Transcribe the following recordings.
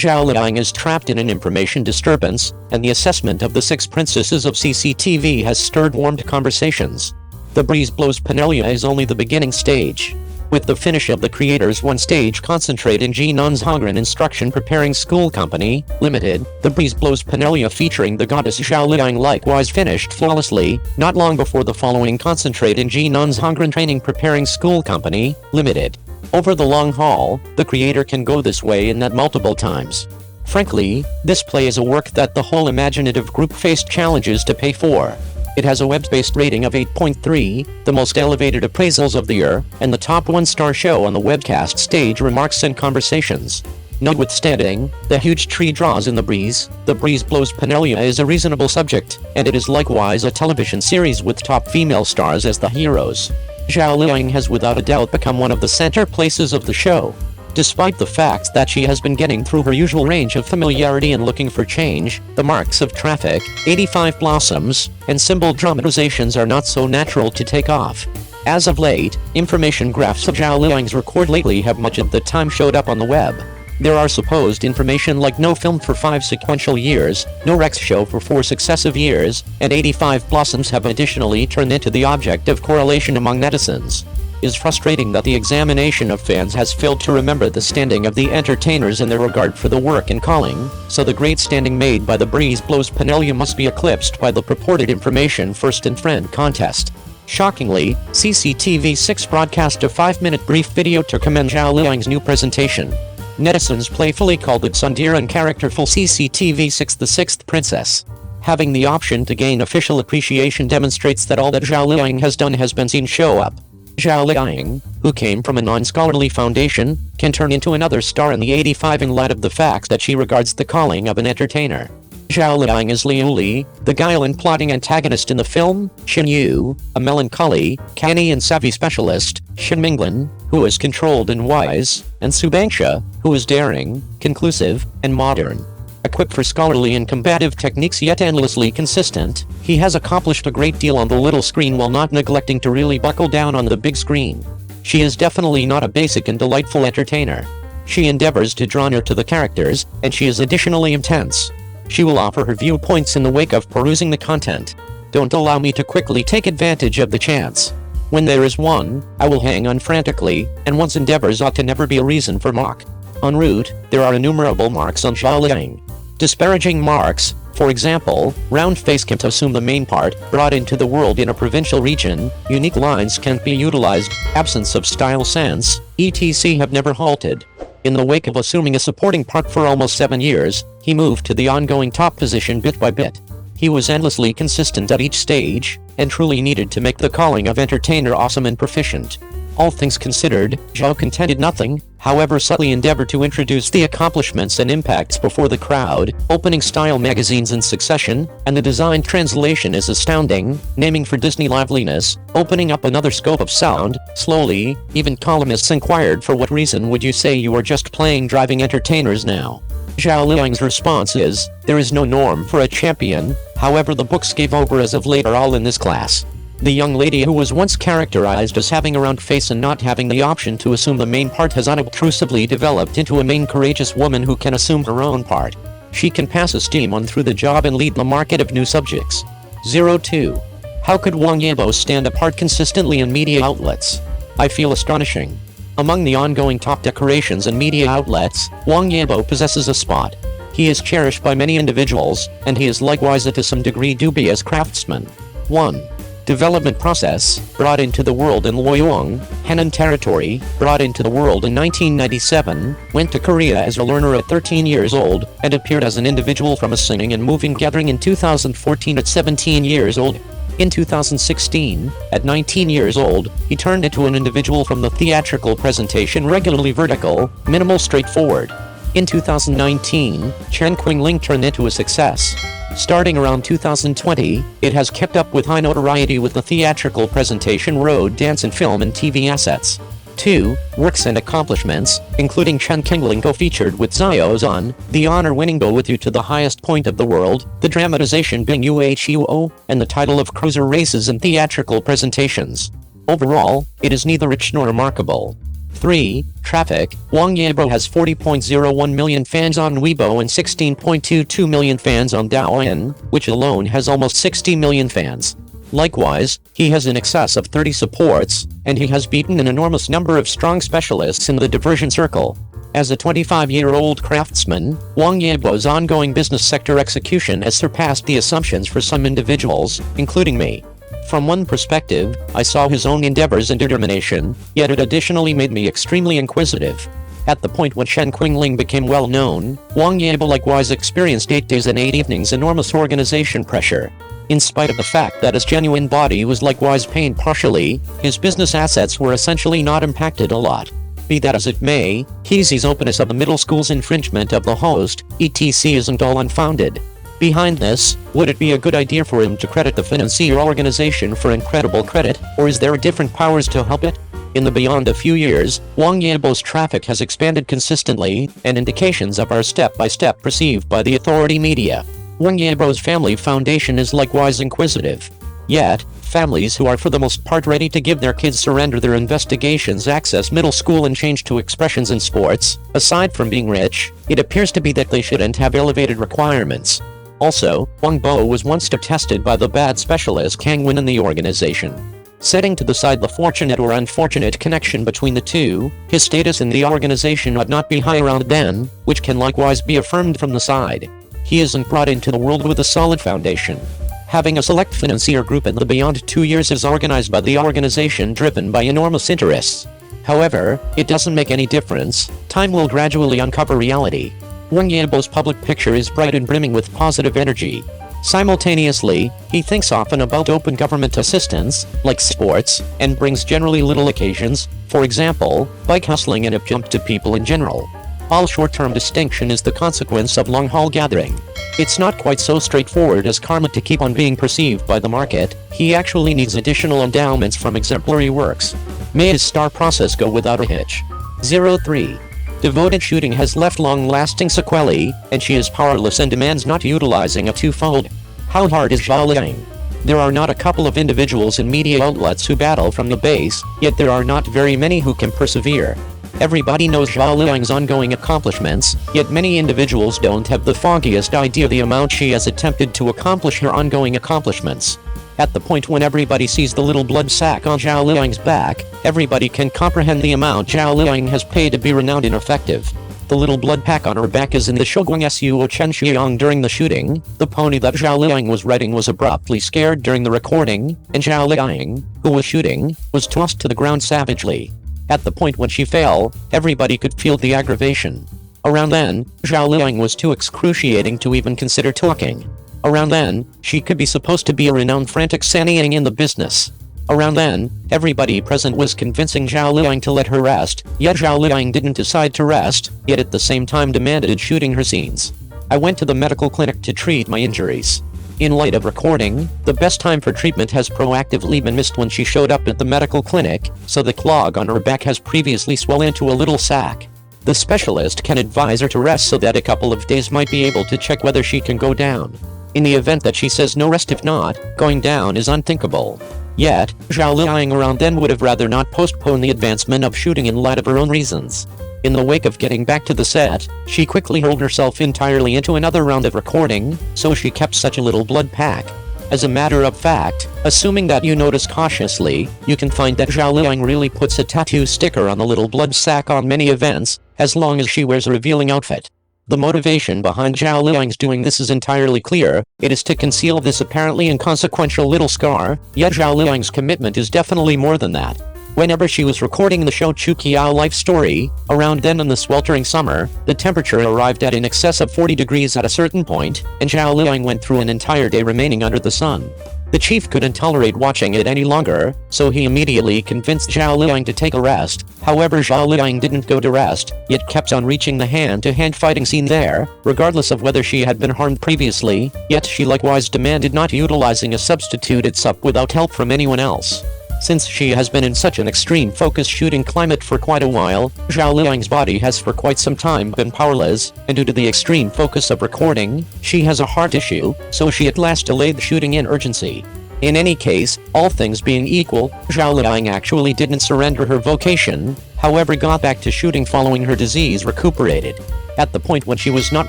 Zhao Liying is trapped in an information disturbance, and the assessment of the 6 princesses of CCTV has stirred warmed conversations. The breeze blows Penelope is only the beginning stage. With the finish of the creators' one-stage concentrate in Jinan's Hongren Instruction Preparing School Company, Limited, The Breeze Blows Penelope featuring the goddess Zhao Liying likewise finished flawlessly, not long before the following concentrate in Jinan's Hongren Training Preparing School Company, Limited. Over the long haul, the creator can go this way and that multiple times. Frankly, this play is a work that the whole imaginative group faced challenges to pay for. It has a web-based rating of 8.3, the most elevated appraisals of the year, and the top 1-star show on the webcast stage remarks and conversations. Notwithstanding the huge tree draws in The Breeze Blows Penelope is a reasonable subject, and it is likewise a television series with top female stars as the heroes. Zhao Liying has without a doubt become one of the center places of the show. Despite the fact that she has been getting through her usual range of familiarity and looking for change, the marks of traffic, 85 blossoms, and symbol dramatizations are not so natural to take off. As of late, information graphs of Zhao Liying's record lately have much of the time showed up on the web. There are supposed information like no film for 5 sequential years, no Rex show for 4 successive years, and 85 blossoms have additionally turned into the object of correlation among netizens. It is frustrating that the examination of fans has failed to remember the standing of the entertainers and their regard for the work and calling, so the great standing made by The Breeze Blows Penelope must be eclipsed by the purported information first and friend contest. Shockingly, CCTV 6 broadcast a 5-minute brief video to commend Zhao Liying's new presentation. Netizens playfully called it tsundere and characterful CCTV 6 the 6th princess. Having the option to gain official appreciation demonstrates that all that Zhao Liying has done has been seen show up. Zhao Liying, who came from a non-scholarly foundation, can turn into another star in the 85 in light of the fact that she regards the calling of an entertainer. Zhao Liying is Liu Li, the guile and plotting antagonist in the film, Xin Yu, a melancholy, canny and savvy specialist, Xin Minglan, who is controlled and wise, and Su Bangsha, who is daring, conclusive, and modern. Equipped for scholarly and combative techniques yet endlessly consistent, he has accomplished a great deal on the little screen while not neglecting to really buckle down on the big screen. She is definitely not a basic and delightful entertainer. She endeavors to draw near to the characters, and she is additionally intense. She will offer her viewpoints in the wake of perusing the content. Don't allow me to quickly take advantage of the chance. When there is one, I will hang on frantically, and one's endeavors ought to never be a reason for mock. En route, there are innumerable marks on Zhao Liying. Disparaging marks, for example, round face can't assume the main part, brought into the world in a provincial region, unique lines can't be utilized, absence of style sense, etc. have never halted. In the wake of assuming a supporting part for almost 7 years, he moved to the ongoing top position bit by bit. He was endlessly consistent at each stage, and truly needed to make the calling of entertainer awesome and proficient. All things considered, Zhao contended nothing, however subtly endeavored to introduce the accomplishments and impacts before the crowd, opening style magazines in succession, and the design translation is astounding, naming for Disney liveliness, opening up another scope of sound, slowly, even columnists inquired for what reason would you say you are just playing driving entertainers now. Zhao Liying's response is, there is no norm for a champion, however the books gave over as of late are all in this class. The young lady who was once characterized as having a round face and not having the option to assume the main part has unobtrusively developed into a main courageous woman who can assume her own part. She can pass a steam on through the job and lead the market of new subjects. 02. How could Wang Yibo stand apart consistently in media outlets? I feel astonishing. Among the ongoing top decorations and media outlets, Wang Yibo possesses a spot. He is cherished by many individuals, and he is likewise a to some degree dubious craftsman. 1. Development process, brought into the world in Luoyang, Henan Territory, brought into the world in 1997, went to Korea as a learner at 13 years old, and appeared as an individual from a singing and moving gathering in 2014 at 17 years old. In 2016, at 19 years old, he turned into an individual from the theatrical presentation regularly vertical, minimal straightforward. In 2019, Chen Qingling turned into a success. Starting around 2020, it has kept up with high notoriety with the theatrical presentation road dance and film and TV assets. 2. Works and accomplishments, including Chen Qingling co-featured with Zhao Zhan, the honor-winning Go With You to the Highest Point of the World, the dramatization Bing Yuo, and the title of Cruiser Races and theatrical presentations. Overall, it is neither rich nor remarkable. 3. Traffic. Wang Yibo has 40.01 million fans on Weibo and 16.22 million fans on Douyin, which alone has almost 60 million fans. Likewise, he has in excess of 30 supports, and he has beaten an enormous number of strong specialists in the diversion circle. As a 25-year-old craftsman, Wang Yibo's ongoing business sector execution has surpassed the assumptions for some individuals, including me. From one perspective, I saw his own endeavors and determination, yet it additionally made me extremely inquisitive. At the point when Shen Qingling became well known, Wang Yibo likewise experienced 8 days and 8 evenings enormous organization pressure. In spite of the fact that his genuine body was likewise pained partially, his business assets were essentially not impacted a lot. Be that as it may, Keezy's openness of the middle school's infringement of the host, etc. isn't all unfounded. Behind this, would it be a good idea for him to credit the financier organization for incredible credit, or is there different powers to help it? In the beyond a few years, Wang Yibo's traffic has expanded consistently, and indications of are step-by-step perceived by the authority media. Wang Yibo's family foundation is likewise inquisitive. Yet, families who are for the most part ready to give their kids surrender their investigations access middle school and change to expressions in sports, aside from being rich, it appears to be that they shouldn't have elevated requirements. Also, Wang Bo was once tested by the bad specialist Kang Wen in the organization. Setting to the side the fortunate or unfortunate connection between the two, his status in the organization ought not be high around then, which can likewise be affirmed from the side. He isn't brought into the world with a solid foundation. Having a select financier group in the beyond 2 years is organized by the organization driven by enormous interests. However, it doesn't make any difference, time will gradually uncover reality. Wang Yibo's public picture is bright and brimming with positive energy. Simultaneously, he thinks often about open government assistance, like sports, and brings generally little occasions, for example, bike hustling and a jump to people in general. All short-term distinction is the consequence of long-haul gathering. It's not quite so straightforward as karma to keep on being perceived by the market, he actually needs additional endowments from exemplary works. May his star process go without a hitch. 03. Devoted shooting has left long-lasting sequelae, and she is powerless and demands not utilizing a twofold. How hard is Zhao Liying? There are not a couple of individuals in media outlets who battle from the base, yet there are not very many who can persevere. Everybody knows Zhao Liying's ongoing accomplishments, yet many individuals don't have the foggiest idea the amount she has attempted to accomplish her ongoing accomplishments. At the point when everybody sees the little blood sack on Zhao Liying's back, everybody can comprehend the amount Zhao Liying has paid to be renowned ineffective. The little blood pack on her back is in the Shoguang Suo Chen Xiang during the shooting. The pony that Zhao Liying was riding was abruptly scared during the recording, and Zhao Liying, who was shooting, was tossed to the ground savagely. At the point when she fell, everybody could feel the aggravation. Around then, Zhao Liying was too excruciating to even consider talking. Around then, she could be supposed to be a renowned frantic Saniying in the business. Around then, everybody present was convincing Zhao Liying to let her rest, yet Zhao Liying didn't decide to rest, yet at the same time demanded shooting her scenes. I went to the medical clinic to treat my injuries. In light of recording, the best time for treatment has proactively been missed when she showed up at the medical clinic, so the clog on her back has previously swelled into a little sac. The specialist can advise her to rest so that a couple of days might be able to check whether she can go down. In the event that she says no rest, if not, going down is unthinkable. Yet, Zhao Liying around then would have rather not postpone the advancement of shooting in light of her own reasons. In the wake of getting back to the set, she quickly hurled herself entirely into another round of recording, so she kept such a little blood pack. As a matter of fact, assuming that you notice cautiously, you can find that Zhao Liying really puts a tattoo sticker on the little blood sack on many events, as long as she wears a revealing outfit. The motivation behind Zhao Liying's doing this is entirely clear. It is to conceal this apparently inconsequential little scar, yet Zhao Liying's commitment is definitely more than that. Whenever she was recording the show Chuqiao Life Story, around then in the sweltering summer, the temperature arrived at in excess of 40 degrees at a certain point, and Zhao Liying went through an entire day remaining under the sun. The chief couldn't tolerate watching it any longer, so he immediately convinced Zhao Liying to take a rest. However, Zhao Liying didn't go to rest, yet kept on reaching the hand-to-hand fighting scene there, regardless of whether she had been harmed previously, yet she likewise demanded not utilizing a substitute itself without help from anyone else. Since she has been in such an extreme focus shooting climate for quite a while, Zhao Liying's body has for quite some time been powerless, and due to the extreme focus of recording, she has a heart issue, so she at last delayed the shooting in urgency. In any case, all things being equal, Zhao Liying actually didn't surrender her vocation. however got back to shooting following her disease recuperated. At the point when she was not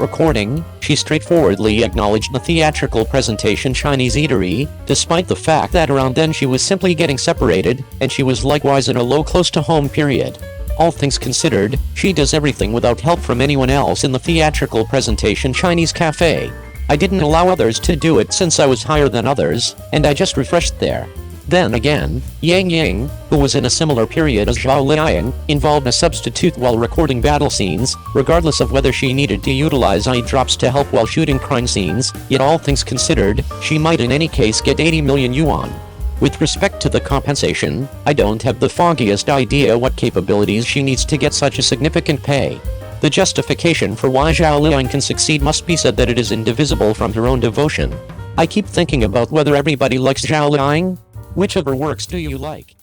recording, she straightforwardly acknowledged the theatrical presentation Chinese eatery, despite the fact that around then she was simply getting separated, and she was likewise in a low close to home period. All things considered, she does everything without help from anyone else in the theatrical presentation Chinese cafe. I didn't allow others to do it since I was higher than others, and I just refreshed there. Then again, Yang Ying, who was in a similar period as Zhao Liying, involved a substitute while recording battle scenes, regardless of whether she needed to utilize eye drops to help while shooting crime scenes, yet all things considered, she might in any case get 80 million yuan. With respect to the compensation, I don't have the foggiest idea what capabilities she needs to get such a significant pay. The justification for why Zhao Liying can succeed must be said that it is indivisible from her own devotion. I keep thinking about whether everybody likes Zhao Liying. Which of her works do you like?